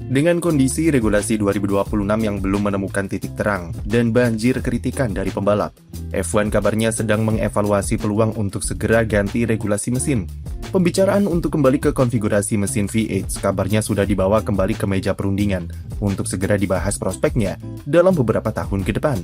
Dengan kondisi regulasi 2026 yang belum menemukan titik terang dan banjir kritikan dari pembalap, F1 kabarnya sedang mengevaluasi peluang untuk segera ganti regulasi mesin. Pembicaraan untuk kembali ke konfigurasi mesin V8 kabarnya sudah dibawa kembali ke meja perundingan untuk segera dibahas prospeknya dalam beberapa tahun ke depan.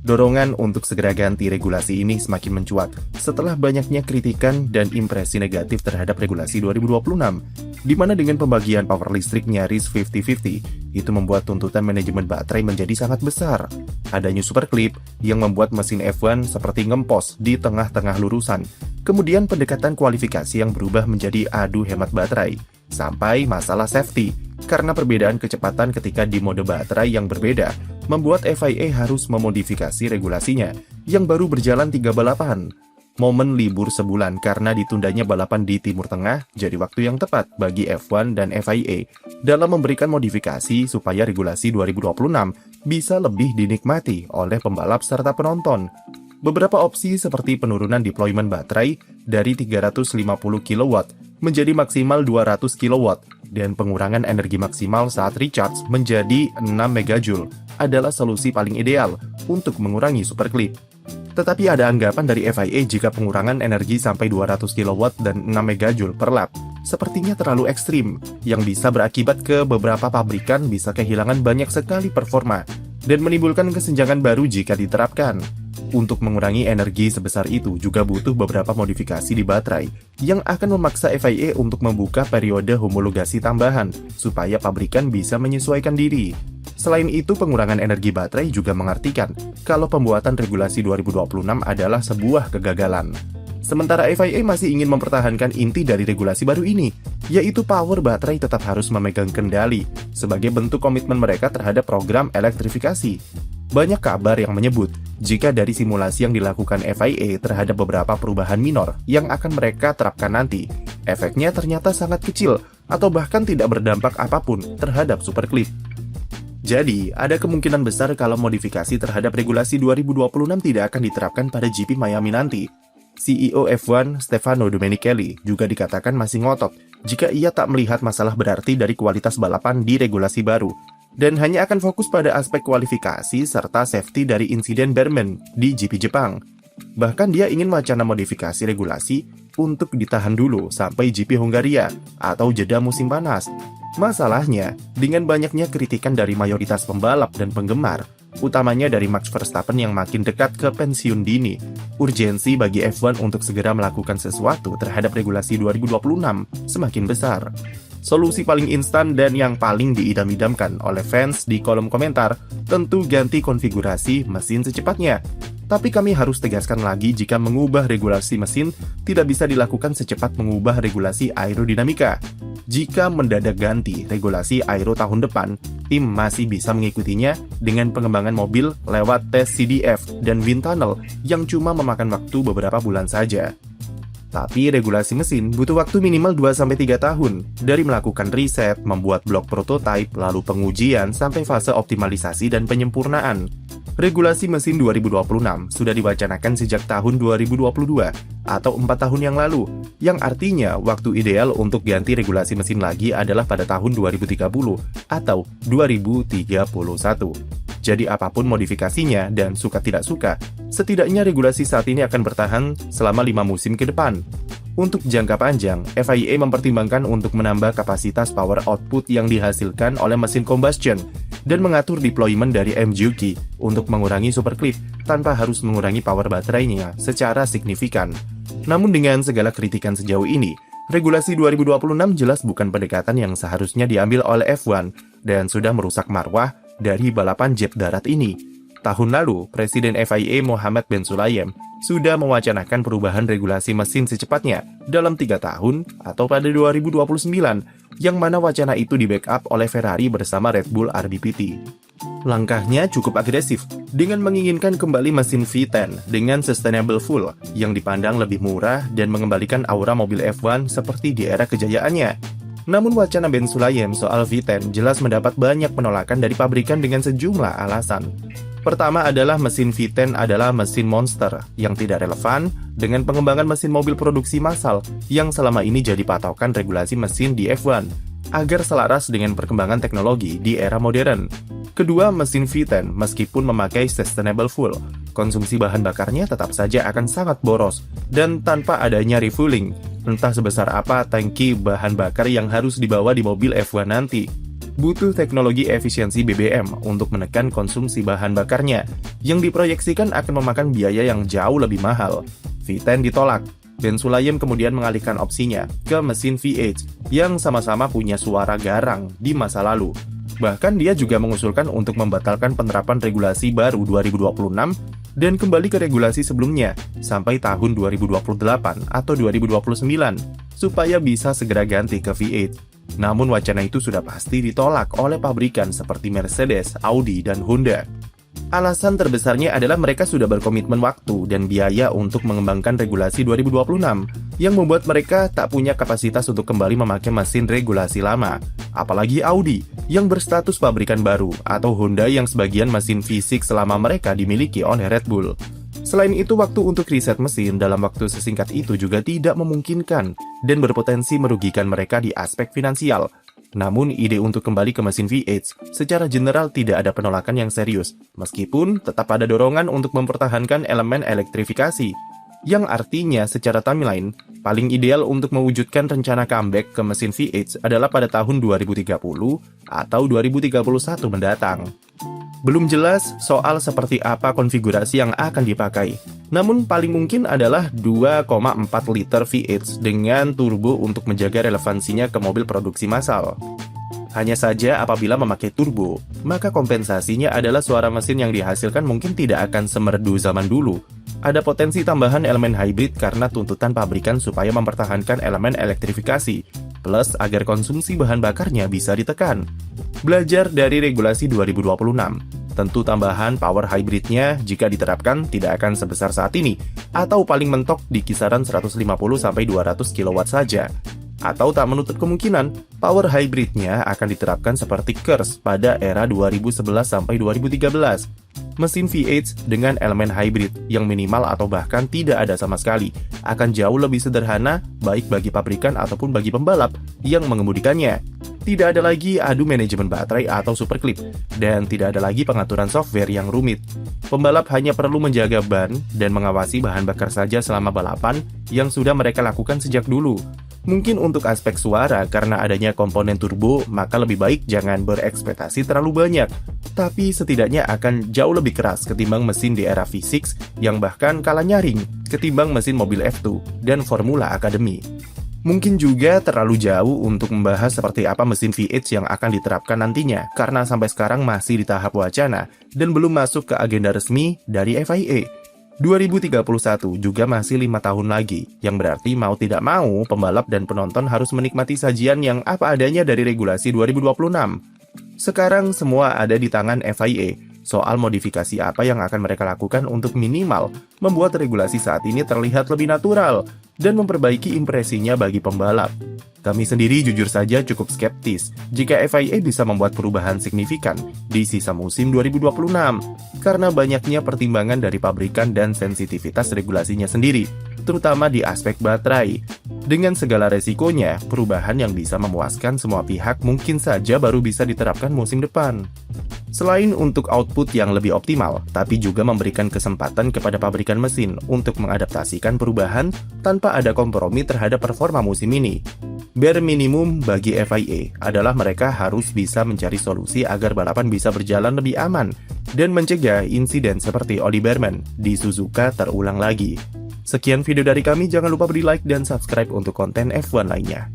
Dorongan untuk segera ganti regulasi ini semakin mencuat setelah banyaknya kritikan dan impresi negatif terhadap regulasi 2026, di mana dengan pembagian power listrik nyaris 50-50, itu membuat tuntutan manajemen baterai menjadi sangat besar. Adanya super clip yang membuat mesin F1 seperti ngempos di tengah-tengah lurusan, kemudian pendekatan kualifikasi yang berubah menjadi adu hemat baterai, sampai masalah safety, karena perbedaan kecepatan ketika di mode baterai yang berbeda, membuat FIA harus memodifikasi regulasinya yang baru berjalan 3 balapan. Momen libur sebulan karena ditundanya balapan di Timur Tengah jadi waktu yang tepat bagi F1 dan FIA dalam memberikan modifikasi supaya regulasi 2026 bisa lebih dinikmati oleh pembalap serta penonton. Beberapa opsi seperti penurunan deployment baterai dari 350 kW menjadi maksimal 200 kW dan pengurangan energi maksimal saat recharge menjadi 6 MJ adalah solusi paling ideal untuk mengurangi superclip. Tetapi ada anggapan dari FIA jika pengurangan energi sampai 200 kW dan 6 MJ per lap sepertinya terlalu ekstrim, yang bisa berakibat ke beberapa pabrikan bisa kehilangan banyak sekali performa dan menimbulkan kesenjangan baru jika diterapkan. Untuk mengurangi energi sebesar itu juga butuh beberapa modifikasi di baterai yang akan memaksa FIA untuk membuka periode homologasi tambahan supaya pabrikan bisa menyesuaikan diri. Selain itu, pengurangan energi baterai juga mengartikan kalau pembuatan regulasi 2026 adalah sebuah kegagalan. Sementara FIA masih ingin mempertahankan inti dari regulasi baru ini, yaitu power baterai tetap harus memegang kendali sebagai bentuk komitmen mereka terhadap program elektrifikasi. Banyak kabar yang menyebut jika dari simulasi yang dilakukan FIA terhadap beberapa perubahan minor yang akan mereka terapkan nanti, efeknya ternyata sangat kecil atau bahkan tidak berdampak apapun terhadap superclip. Jadi, ada kemungkinan besar kalau modifikasi terhadap regulasi 2026 tidak akan diterapkan pada GP Miami nanti. CEO F1 Stefano Domenicali juga dikatakan masih ngotot jika ia tak melihat masalah berarti dari kualitas balapan di regulasi baru, dan hanya akan fokus pada aspek kualifikasi serta safety dari insiden Berman di GP Jepang. Bahkan dia ingin wacana modifikasi regulasi untuk ditahan dulu sampai GP Hongaria atau jeda musim panas. Masalahnya, dengan banyaknya kritikan dari mayoritas pembalap dan penggemar, utamanya dari Max Verstappen yang makin dekat ke pensiun dini, urgensi bagi F1 untuk segera melakukan sesuatu terhadap regulasi 2026 semakin besar. Solusi paling instan dan yang paling diidam-idamkan oleh fans di kolom komentar tentu ganti konfigurasi mesin secepatnya. Tapi kami harus tegaskan lagi jika mengubah regulasi mesin tidak bisa dilakukan secepat mengubah regulasi aerodinamika. Jika mendadak ganti regulasi aero tahun depan, tim masih bisa mengikutinya dengan pengembangan mobil lewat tes CDF dan wind tunnel yang cuma memakan waktu beberapa bulan saja. Tapi regulasi mesin butuh waktu minimal 2-3 tahun, dari melakukan riset, membuat blok prototipe, lalu pengujian, sampai fase optimalisasi dan penyempurnaan. Regulasi mesin 2026 sudah diwacanakan sejak tahun 2022 atau 4 tahun yang lalu, yang artinya waktu ideal untuk ganti regulasi mesin lagi adalah pada tahun 2030 atau 2031. Jadi apapun modifikasinya dan suka tidak suka, setidaknya regulasi saat ini akan bertahan selama 5 musim ke depan. Untuk jangka panjang, FIA mempertimbangkan untuk menambah kapasitas power output yang dihasilkan oleh mesin combustion dan mengatur deployment dari MGUK untuk mengurangi superclip tanpa harus mengurangi power baterainya secara signifikan. Namun dengan segala kritikan sejauh ini, regulasi 2026 jelas bukan pendekatan yang seharusnya diambil oleh F1 dan sudah merusak marwah dari balapan jet darat ini. Tahun lalu, Presiden FIA Mohammed bin Sulayem sudah mewacanakan perubahan regulasi mesin secepatnya dalam 3 tahun atau pada 2029, yang mana wacana itu di-backup oleh Ferrari bersama Red Bull RBPT. Langkahnya cukup agresif, dengan menginginkan kembali mesin V10 dengan sustainable fuel yang dipandang lebih murah dan mengembalikan aura mobil F1 seperti di era kejayaannya. Namun wacana Ben Sulayem soal V10 jelas mendapat banyak penolakan dari pabrikan dengan sejumlah alasan. Pertama adalah mesin V10 adalah mesin monster yang tidak relevan dengan pengembangan mesin mobil produksi massal yang selama ini jadi patokan regulasi mesin di F1. agar selaras dengan perkembangan teknologi di era modern. Kedua, mesin V10 meskipun memakai sustainable fuel, konsumsi bahan bakarnya tetap saja akan sangat boros, dan tanpa adanya refueling, entah sebesar apa tangki bahan bakar yang harus dibawa di mobil F1 nanti. Butuh teknologi efisiensi BBM untuk menekan konsumsi bahan bakarnya, yang diproyeksikan akan memakan biaya yang jauh lebih mahal. V10 ditolak. Ben Sulayem kemudian mengalihkan opsinya ke mesin V8 yang sama-sama punya suara garang di masa lalu. Bahkan dia juga mengusulkan untuk membatalkan penerapan regulasi baru 2026 dan kembali ke regulasi sebelumnya sampai tahun 2028 atau 2029 supaya bisa segera ganti ke V8. Namun wacana itu sudah pasti ditolak oleh pabrikan seperti Mercedes, Audi, dan Honda. Alasan terbesarnya adalah mereka sudah berkomitmen waktu dan biaya untuk mengembangkan regulasi 2026 yang membuat mereka tak punya kapasitas untuk kembali memakai mesin regulasi lama. Apalagi Audi yang berstatus pabrikan baru atau Honda yang sebagian mesin fisik selama mereka dimiliki oleh Red Bull. Selain itu, waktu untuk riset mesin dalam waktu sesingkat itu juga tidak memungkinkan dan berpotensi merugikan mereka di aspek finansial. Namun, ide untuk kembali ke mesin V8 secara general tidak ada penolakan yang serius, meskipun tetap ada dorongan untuk mempertahankan elemen elektrifikasi, yang artinya secara timeline, paling ideal untuk mewujudkan rencana comeback ke mesin V8 adalah pada tahun 2030 atau 2031 mendatang. Belum jelas soal seperti apa konfigurasi yang akan dipakai, namun paling mungkin adalah 2,4 liter V8 dengan turbo untuk menjaga relevansinya ke mobil produksi massal. Hanya saja apabila memakai turbo, maka kompensasinya adalah suara mesin yang dihasilkan mungkin tidak akan semerdu zaman dulu. Ada potensi tambahan elemen hybrid karena tuntutan pabrikan supaya mempertahankan elemen elektrifikasi, plus agar konsumsi bahan bakarnya bisa ditekan. Belajar dari regulasi 2026, tentu tambahan power hybridnya jika diterapkan tidak akan sebesar saat ini, atau paling mentok di kisaran 150-200 kW saja. Atau tak menutup kemungkinan, power hybridnya akan diterapkan seperti KERS pada era 2011-2013. Mesin V8 dengan elemen hybrid yang minimal atau bahkan tidak ada sama sekali akan jauh lebih sederhana baik bagi pabrikan ataupun bagi pembalap yang mengemudikannya. Tidak ada lagi adu manajemen baterai atau superclip, dan tidak ada lagi pengaturan software yang rumit. Pembalap hanya perlu menjaga ban dan mengawasi bahan bakar saja selama balapan yang sudah mereka lakukan sejak dulu. Mungkin untuk aspek suara, karena adanya komponen turbo, maka lebih baik jangan berekspektasi terlalu banyak. Tapi setidaknya akan jauh lebih keras ketimbang mesin di era V6 yang bahkan kalah nyaring ketimbang mesin mobil F2 dan Formula Academy. Mungkin juga terlalu jauh untuk membahas seperti apa mesin V8 yang akan diterapkan nantinya, karena sampai sekarang masih di tahap wacana dan belum masuk ke agenda resmi dari FIA. 2031 juga masih 5 tahun lagi, yang berarti mau tidak mau pembalap dan penonton harus menikmati sajian yang apa adanya dari regulasi 2026. Sekarang semua ada di tangan FIA, soal modifikasi apa yang akan mereka lakukan untuk minimal membuat regulasi saat ini terlihat lebih natural dan memperbaiki impresinya bagi pembalap. Kami sendiri jujur saja cukup skeptis jika FIA bisa membuat perubahan signifikan di sisa musim 2026 karena banyaknya pertimbangan dari pabrikan dan sensitivitas regulasinya sendiri, terutama di aspek baterai. Dengan segala resikonya, perubahan yang bisa memuaskan semua pihak mungkin saja baru bisa diterapkan musim depan. Selain untuk output yang lebih optimal, tapi juga memberikan kesempatan kepada pabrikan mesin untuk mengadaptasikan perubahan tanpa ada kompromi terhadap performa musim ini. Bare minimum bagi FIA adalah mereka harus bisa mencari solusi agar balapan bisa berjalan lebih aman dan mencegah insiden seperti Oli Bearman di Suzuka terulang lagi. Sekian video dari kami, jangan lupa beri like dan subscribe untuk konten F1 lainnya.